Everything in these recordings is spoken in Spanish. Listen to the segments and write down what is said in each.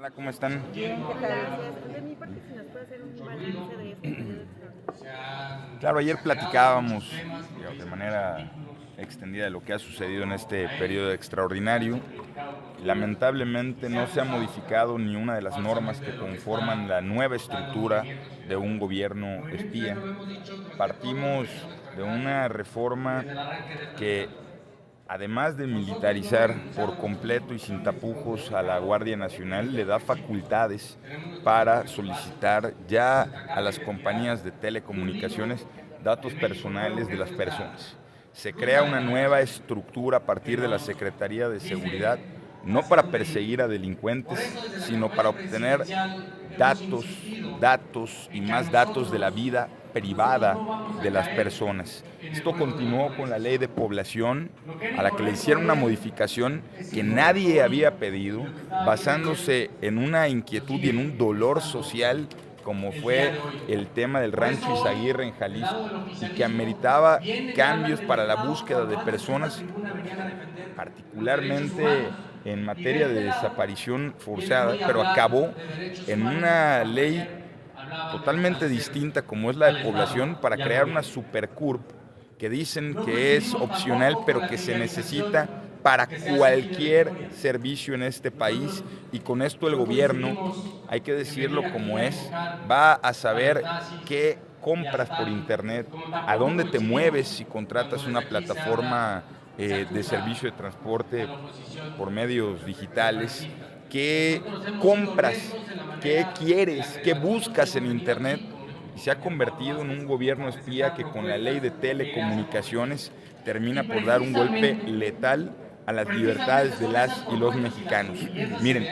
Hola, ¿cómo están? Bien, ¿qué tal? Gracias. De mi parte, si nos puede hacer un balance de este periodo extraordinario. Claro, ayer platicábamos de manera extendida de lo que ha sucedido en este periodo extraordinario. Lamentablemente no se ha modificado ni una de las normas que conforman la nueva estructura de un gobierno espía. Partimos de una reforma que, además de militarizar por completo y sin tapujos a la Guardia Nacional, le da facultades para solicitar ya a las compañías de telecomunicaciones datos personales de las personas. Se crea una nueva estructura a partir de la Secretaría de Seguridad, no para perseguir a delincuentes, sino para obtener datos, datos y más datos de la vida privada de las personas. Esto continuó con la ley de población, a la que le hicieron una modificación que nadie había pedido, basándose en una inquietud y en un dolor social como fue el tema del rancho Izaguirre en Jalisco, y que ameritaba cambios para la búsqueda de personas, particularmente en materia de desaparición forzada, pero acabó en una ley totalmente distinta como es la de población, para crear una supercurp que dicen que es opcional, pero que se necesita para cualquier servicio en este país. Y con esto el gobierno, hay que decirlo como es, va a saber qué compras por internet, a dónde te mueves si contratas una plataforma de servicio de transporte por medios digitales, qué compras, qué quieres, qué buscas en internet. Y se ha convertido en un gobierno espía que, con la ley de telecomunicaciones, termina por dar un golpe letal a las libertades de las y los mexicanos. Miren,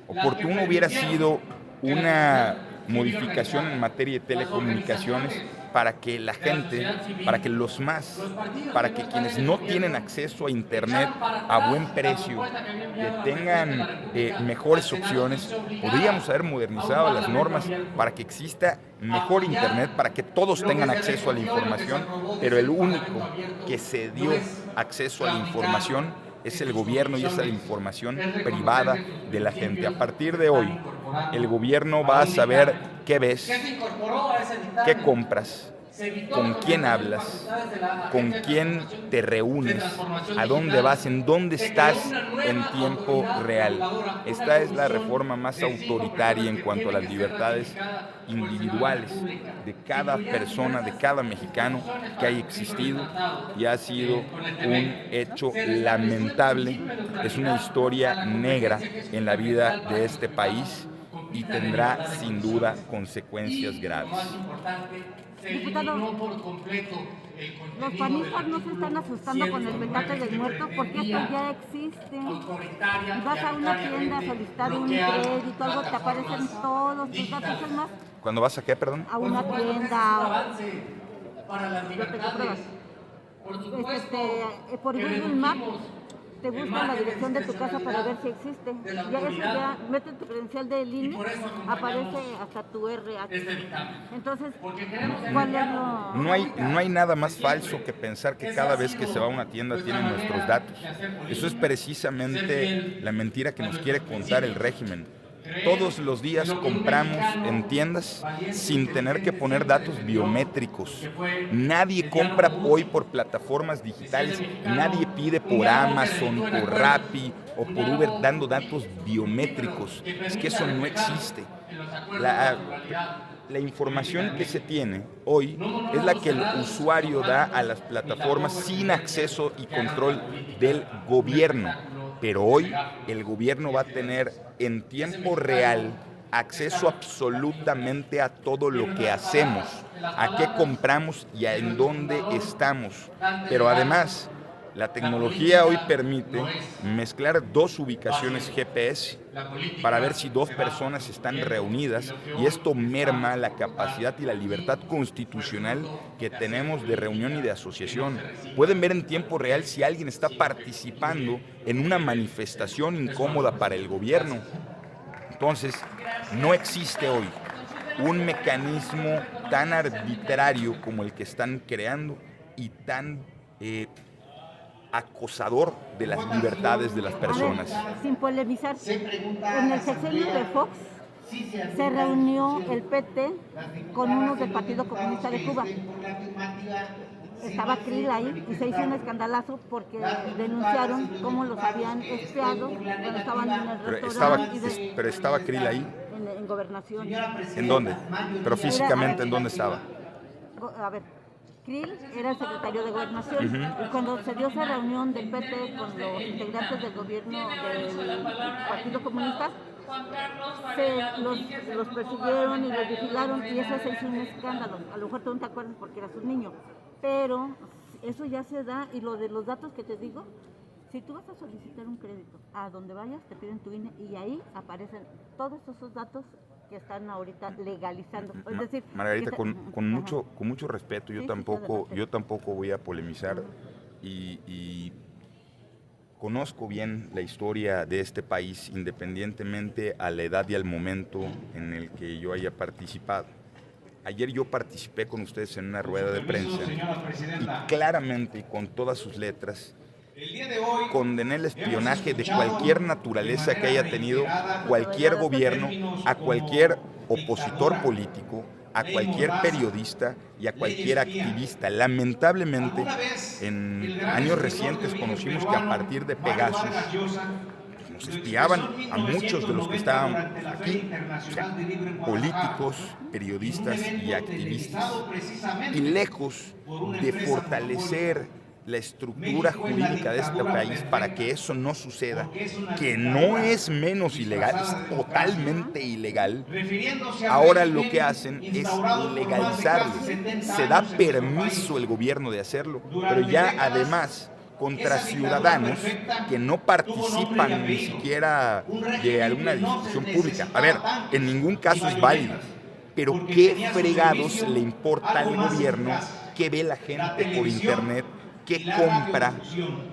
oportuno hubiera sido una modificación en materia de telecomunicaciones para que la gente, para que los más, para que quienes no tienen acceso a internet a buen precio, que tengan mejores opciones. Podríamos haber modernizado las normas para que exista mejor internet, para que todos tengan acceso a la información, pero el único que se dio acceso a la información es el gobierno, y esa es la información privada de la gente. A partir de hoy, el gobierno va a saber qué ves, qué compras, con quién hablas, con quién te reúnes, a dónde vas, en dónde estás en tiempo real. Esta es la reforma más autoritaria en cuanto a las libertades individuales de cada persona, de cada mexicano que haya existido, y ha sido un hecho lamentable. Es una historia negra en la vida de este país y tendrá sin duda consecuencias graves. Diputado, los panistas no se están asustando con el petate del muerto, porque esto ya existe. Y vas a una tienda a solicitar un crédito, algo, te aparecen todos tus datos. Es más, ¿Cuándo vas a qué, perdón? a una tienda, yo tengo pruebas. Por Google Maps te buscan la dirección de tu casa para ver si existe. Ya eso, ya metes tu credencial del INE, aparece hasta tu RH. Entonces, ¿cuál es lo...? No hay nada más falso que pensar que cada vez que se va a una tienda tienen nuestros datos. Eso es precisamente la mentira que nos quiere contar el régimen. Todos los días compramos en tiendas sin tener que poner datos biométricos. Nadie compra hoy por plataformas digitales, nadie pide por Amazon, por Rappi o por Uber dando datos biométricos. Es que eso no existe. La información que se tiene hoy es la que el usuario da a las plataformas sin acceso y control del gobierno. Pero hoy el gobierno va a tener en tiempo real acceso absolutamente a todo lo que hacemos, a qué compramos y a en dónde estamos. Pero además, la tecnología hoy permite mezclar dos ubicaciones GPS para ver si dos personas están reunidas, y esto merma la capacidad y la libertad constitucional que tenemos de reunión y de asociación. Pueden ver en tiempo real si alguien está participando en una manifestación incómoda para el gobierno. Entonces, no existe hoy un mecanismo tan arbitrario como el que están creando y tan acosador de las libertades de las personas. A ver, sin polemizar, en el sexenio de Fox se reunió el PT con unos del Partido Comunista de Cuba. Estaba Krill ahí y se hizo un escandalazo porque denunciaron cómo los habían espiado cuando estaban en el restaurante. Pero estaba Krill ahí. En Gobernación. ¿En dónde? Pero físicamente, ¿en dónde estaba? A ver, Krill era el secretario de Gobernación y cuando se dio esa reunión del PT con los integrantes del gobierno del Partido Comunista, los persiguieron y los vigilaron y eso se hizo un escándalo. A lo mejor tú no te acuerdas porque eras un niño, pero eso ya se da. Y lo de los datos que te digo, si tú vas a solicitar un crédito, a donde vayas te piden tu INE y ahí aparecen todos esos datos que están ahorita legalizando. Es decir, Margarita, con mucho respeto, yo tampoco voy a polemizar y conozco bien la historia de este país, independientemente a la edad y al momento en el que yo haya participado. Ayer yo participé con ustedes en una rueda de prensa y claramente y con todas sus letras condené el espionaje de cualquier naturaleza que haya tenido cualquier gobierno, a cualquier opositor político, a cualquier periodista y a cualquier activista. Lamentablemente, en años recientes conocimos que a partir de Pegasus nos espiaban a muchos de los que estaban aquí, o sea, políticos, periodistas y activistas. Y lejos de fortalecer la estructura jurídica de este país para que eso no suceda, que no es menos ilegal, es totalmente ilegal, ahora lo que hacen es legalizarlo. Se da permiso el gobierno de hacerlo, pero ya además contra ciudadanos que no participan ni siquiera de alguna discusión pública. A ver, en ningún caso es válido, pero ¿qué fregados le importa al gobierno qué ve la gente por internet? ¿Qué compra?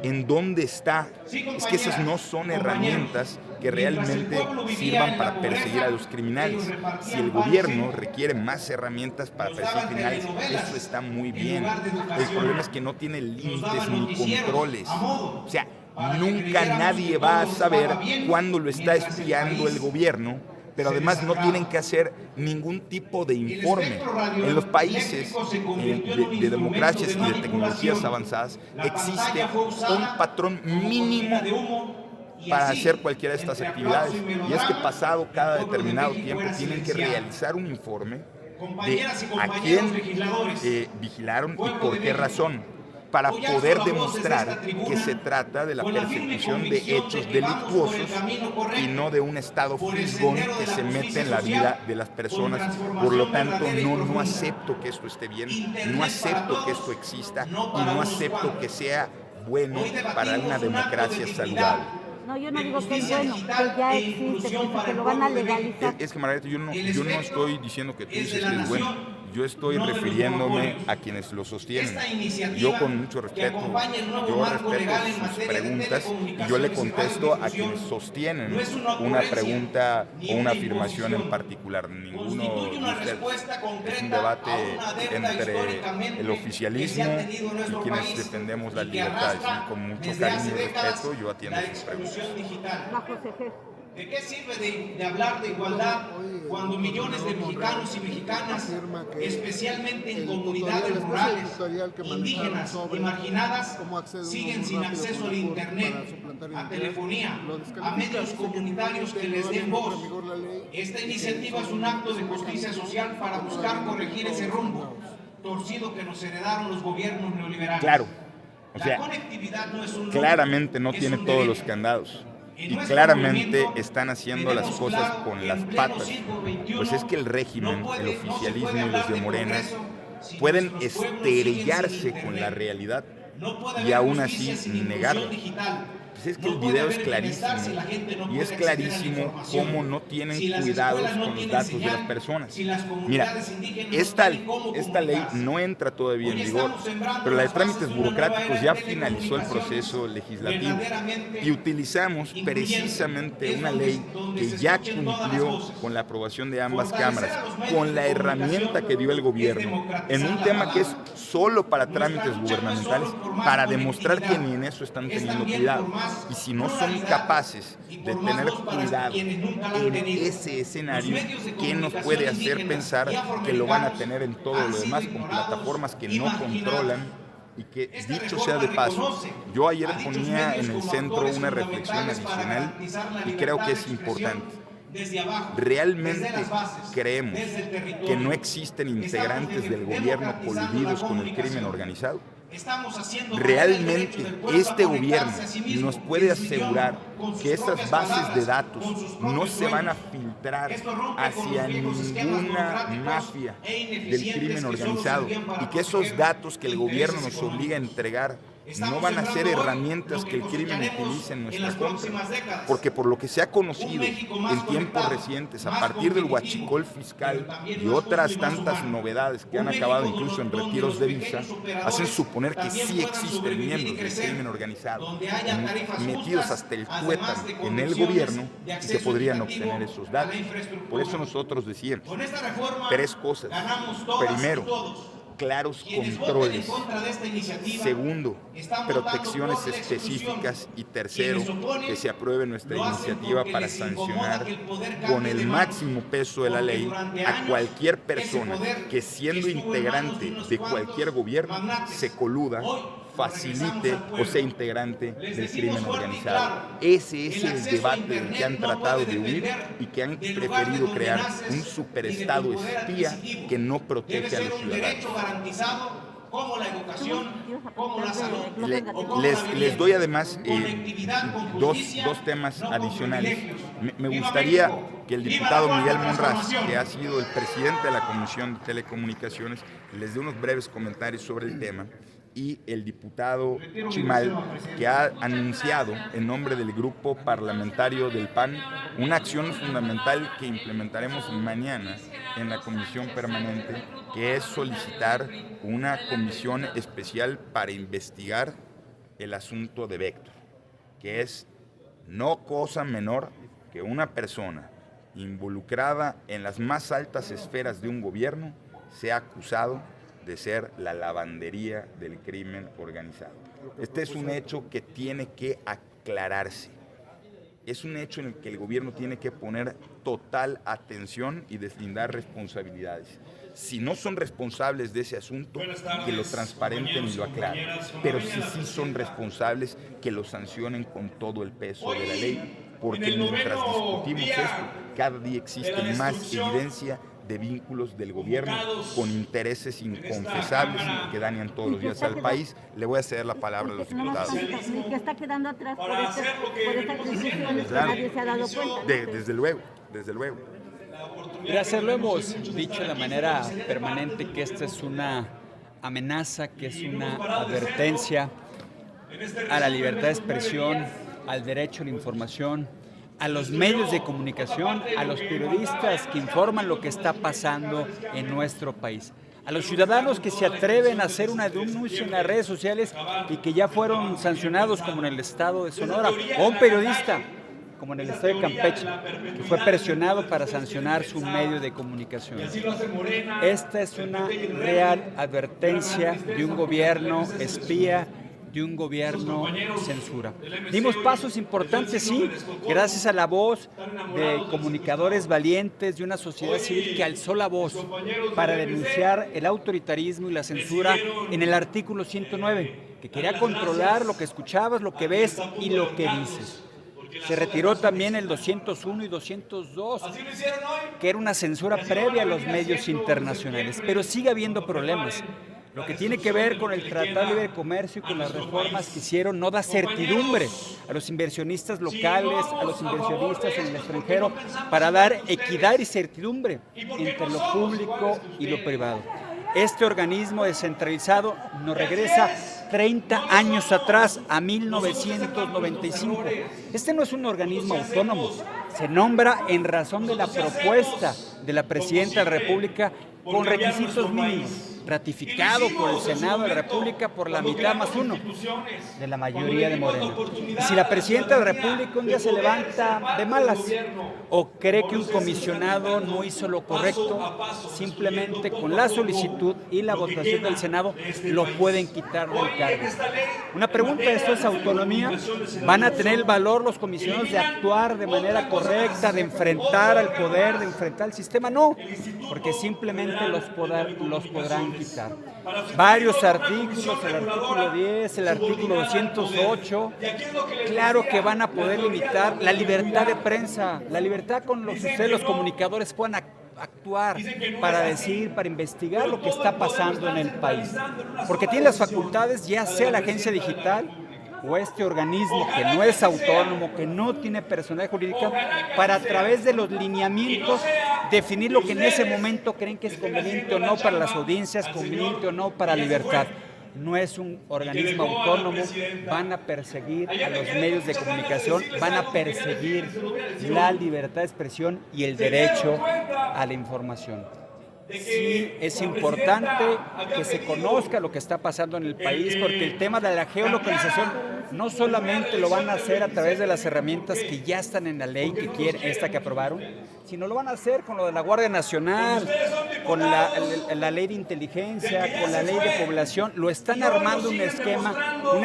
¿En dónde está? Es que esas no son herramientas que realmente sirvan para perseguir a los criminales. Si el gobierno requiere más herramientas para perseguir criminales, eso está muy bien. El problema es que no tiene límites ni controles. O sea, nunca nadie va a saber cuándo lo está espiando el gobierno, pero además no tienen que hacer ningún tipo de informe. En los países de democracias y de tecnologías avanzadas existe un patrón mínimo para hacer cualquiera de estas actividades. Y es que pasado cada determinado tiempo tienen que realizar un informe de a quién vigilaron y por qué razón, para poder demostrar que se trata de la persecución de hechos delictuosos y no de un estado fisgón que se mete en la vida de las personas. Por lo tanto, no acepto que esto esté bien, no acepto que esto exista y no acepto que sea bueno para una democracia saludable. No, yo no digo que es bueno, que ya existe, que lo van a legalizar. Es que, Margarita, yo no estoy diciendo que tú dices que es bueno. Yo estoy refiriéndome a quienes lo sostienen. Yo con mucho respeto, yo respeto sus preguntas y yo le contesto a quienes sostienen una pregunta o una afirmación en particular. Ninguno de ustedes. Es un debate entre el oficialismo y quienes defendemos las libertades. Y con mucho cariño y respeto yo atiendo sus preguntas. ¿De qué sirve de hablar de igualdad cuando millones de mexicanos y mexicanas, especialmente en comunidades rurales, indígenas y marginadas, siguen sin acceso al internet, a telefonía, a medios comunitarios que les den voz? Esta iniciativa es un acto de justicia social para buscar corregir ese rumbo torcido que nos heredaron los gobiernos neoliberales. Claro, o sea, claramente no tiene todos los candados. Y claramente están haciendo las cosas con las patas. Pues es que el régimen, el oficialismo y los de Morena pueden estrellarse con la realidad y aún así negarla. Pues es que el video es clarísimo, y es clarísimo cómo no tienen cuidados con los datos de las personas. Mira, esta ley no entra todavía en vigor, pero la de trámites burocráticos ya finalizó el proceso legislativo y utilizamos precisamente una ley que ya cumplió con la aprobación de ambas cámaras, con la herramienta que dio el gobierno, en un tema que es solo para trámites gubernamentales, para demostrar que ni en eso están teniendo cuidado. Y si no son capaces de tener cuidado en ese escenario, ¿qué nos puede hacer pensar que lo van a tener en todo lo demás con plataformas que no controlan? Y que, dicho sea de paso, yo ayer ponía en el centro una reflexión adicional y creo que es importante. ¿Realmente creemos que no existen integrantes del gobierno coludidos con el crimen organizado? ¿Realmente este gobierno nos puede asegurar que esas bases de datos no se van a filtrar hacia ninguna mafia del crimen organizado y que esos datos que el gobierno nos obliga a entregar no van a ser herramientas que el crimen utilice en nuestra contra? Porque por lo que se ha conocido en tiempos recientes, a partir del huachicol fiscal y otras tantas novedades que han acabado incluso en retiros de visa, hacen suponer que sí existen miembros del crimen organizado metidos hasta el tuétano en el gobierno y que podrían obtener esos datos. Por eso nosotros decíamos 3 cosas. Primero, claros controles. Segundo, protecciones específicas. Y tercero, que se apruebe nuestra iniciativa para sancionar con el máximo peso de la ley a cualquier persona que, siendo integrante de cualquier gobierno, se coluda, facilite o sea integrante del crimen organizado. Ese es el debate del que han tratado de huir y que han preferido crear un superestado espía que no protege a los ciudadanos. Como la educación, como la salud. Les doy además dos temas adicionales. Me gustaría que el diputado Miguel Monraz, que ha sido el presidente de la Comisión de Telecomunicaciones, les dé unos breves comentarios sobre el tema, y el diputado Chimal, que ha anunciado en nombre del grupo parlamentario del PAN una acción fundamental que implementaremos mañana en la comisión permanente, que es solicitar una comisión especial para investigar el asunto de Vector, que es no cosa menor que una persona involucrada en las más altas esferas de un gobierno sea acusado de ser la lavandería del crimen organizado. Este es un hecho que tiene que aclararse. Es un hecho en el que el gobierno tiene que poner total atención y deslindar responsabilidades. Si no son responsables de ese asunto, que lo transparenten y lo aclaren. Pero si sí son responsables, que lo sancionen con todo el peso de la ley. Porque mientras discutimos esto, cada día existe más evidencia de vínculos del gobierno con intereses inconfesables que dañan todos los días al país. Le voy a ceder la palabra a los diputados. Que está quedando atrás por esta crisis, nadie se ha dado cuenta. Desde luego, desde luego. Gracias, lo hemos dicho de manera permanente que esta es una amenaza, que es una advertencia a la libertad de expresión, al derecho a la información, a los medios de comunicación, a los periodistas que informan lo que está pasando en nuestro país, a los ciudadanos que se atreven a hacer una denuncia en las redes sociales y que ya fueron sancionados, como en el estado de Sonora, o un periodista como en el estado de Campeche, que fue presionado para sancionar su medio de comunicación. Esta es una real advertencia de un gobierno espía, de un gobierno censura. Dimos pasos importantes, sí, gracias a la voz de comunicadores valientes, de una sociedad civil que alzó la voz para denunciar el autoritarismo y la censura en el artículo 109, que quería controlar lo que escuchabas, lo que ves y lo que dices. Se retiró también el 201 y 202, que era una censura previa a los medios internacionales, pero sigue habiendo problemas. Lo que tiene que ver con el Tratado de Libre Comercio y con las reformas que hicieron no da certidumbre a los inversionistas locales, a los inversionistas en el extranjero, para dar equidad y certidumbre entre lo público y lo privado. Este organismo descentralizado nos regresa 30 años atrás, a 1995. Este no es un organismo autónomo, se nombra en razón de la propuesta de la Presidenta de la República con requisitos mínimos, ratificado por el Senado de la República por la mitad más uno de la mayoría de Morena. Y si la Presidenta de la República un día se levanta de malas o cree que un comisionado no hizo lo correcto, simplemente con la solicitud y la votación del Senado lo pueden quitar del cargo. Una pregunta, ¿esto es autonomía? ¿Van a tener el valor los comisionados de actuar de manera correcta, de enfrentar al poder, de enfrentar al sistema? No, porque simplemente los podrán quitar. Varios artículos, el artículo 10, el artículo 208, claro que van a poder limitar la libertad de prensa, la libertad con los que ustedes, los comunicadores, puedan actuar para decir, para investigar lo que está pasando en el país. Porque tiene las facultades, ya sea la agencia digital o este organismo que no es autónomo, que no tiene personalidad jurídica, para a través de los lineamientos definir lo que en ese momento creen que es conveniente o no para las audiencias, conveniente o no para la libertad. No es un organismo autónomo, van a perseguir a los medios de comunicación, van a perseguir la libertad de expresión y el derecho a la información. Sí, es importante que se conozca lo que está pasando en el país, porque el tema de la geolocalización no solamente lo van a hacer a través de las herramientas que ya están en la ley, esta que aprobaron, sino lo van a hacer con lo de la Guardia Nacional, con la ley de inteligencia, con la ley de población. Lo están armando un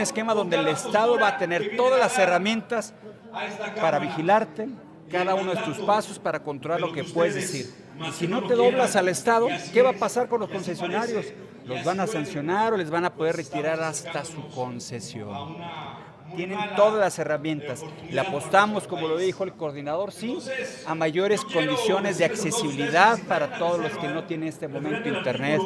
esquema donde el Estado va a tener todas las herramientas para vigilarte, cada uno de tus pasos, para controlar lo que puedes decir. Y si no te doblas al Estado, ¿qué va a pasar con los concesionarios? ¿Los van a sancionar o les van a poder retirar hasta su concesión? Tienen todas las herramientas. Le apostamos, como lo dijo el coordinador, sí, a mayores condiciones de accesibilidad para todos los que no tienen en este momento internet,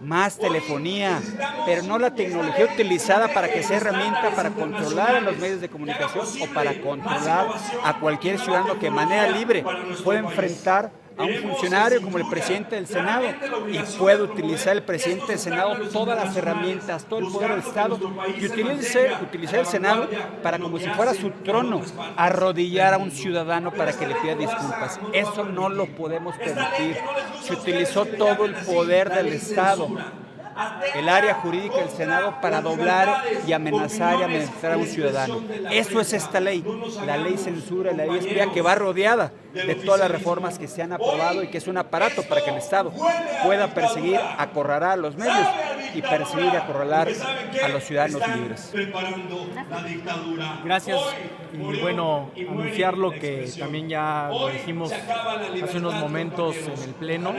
más telefonía, pero no la tecnología utilizada para que sea herramienta para controlar a los medios de comunicación o para controlar a cualquier ciudadano que de manera libre pueda enfrentar a un funcionario como el presidente del Senado, y puede utilizar el presidente del Senado todas las herramientas, todo el poder del Estado, y utilizar el Senado para, como si fuera su trono, arrodillar a un ciudadano para que le pida disculpas. Eso no lo podemos permitir. Se utilizó todo el poder del Estado, el área jurídica del Senado, para doblar y amenazar a un ciudadano. Eso es esta ley, la ley censura, la ley espía, que va rodeada de todas las reformas que se han aprobado y que es un aparato para que el Estado pueda perseguir, acorralar a los medios y perseguir y acorralar a los ciudadanos libres. Gracias. Y bueno, anunciar lo que también ya lo dijimos hace unos momentos en el Pleno,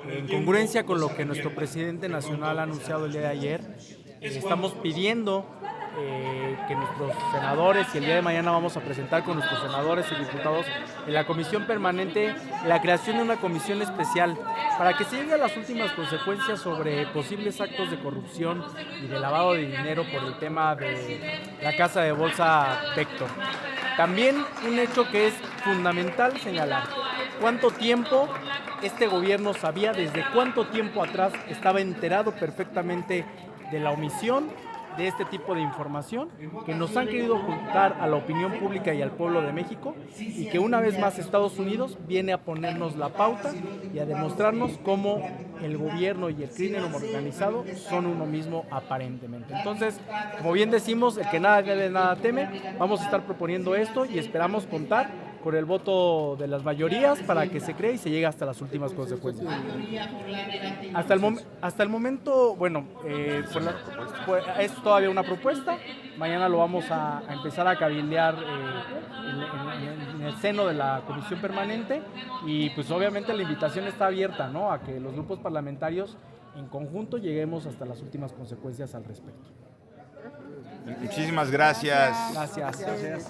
en congruencia con lo que nuestro presidente nacional ha anunciado el día de ayer. Estamos pidiendo que nuestros senadores, y el día de mañana vamos a presentar con nuestros senadores y diputados en la comisión permanente la creación de una comisión especial para que se llegue a las últimas consecuencias sobre posibles actos de corrupción y de lavado de dinero por el tema de la casa de bolsa Vector. También un hecho que es fundamental señalar: ¿cuánto tiempo este gobierno sabía, desde cuánto tiempo atrás estaba enterado perfectamente de la omisión de este tipo de información que nos han querido ocultar a la opinión pública y al pueblo de México, y que una vez más Estados Unidos viene a ponernos la pauta y a demostrarnos cómo el gobierno y el crimen organizado son uno mismo aparentemente? Entonces, como bien decimos, el que nada debe, nada teme. Vamos a estar proponiendo esto y esperamos contar con el voto de las mayorías para que se cree y se llegue hasta las últimas consecuencias. Hasta el momento, bueno, es todavía una propuesta. Mañana lo vamos a empezar a cabildear en el seno de la comisión permanente, y pues obviamente la invitación está abierta, ¿no?, a que los grupos parlamentarios en conjunto lleguemos hasta las últimas consecuencias al respecto. Muchísimas gracias. Gracias.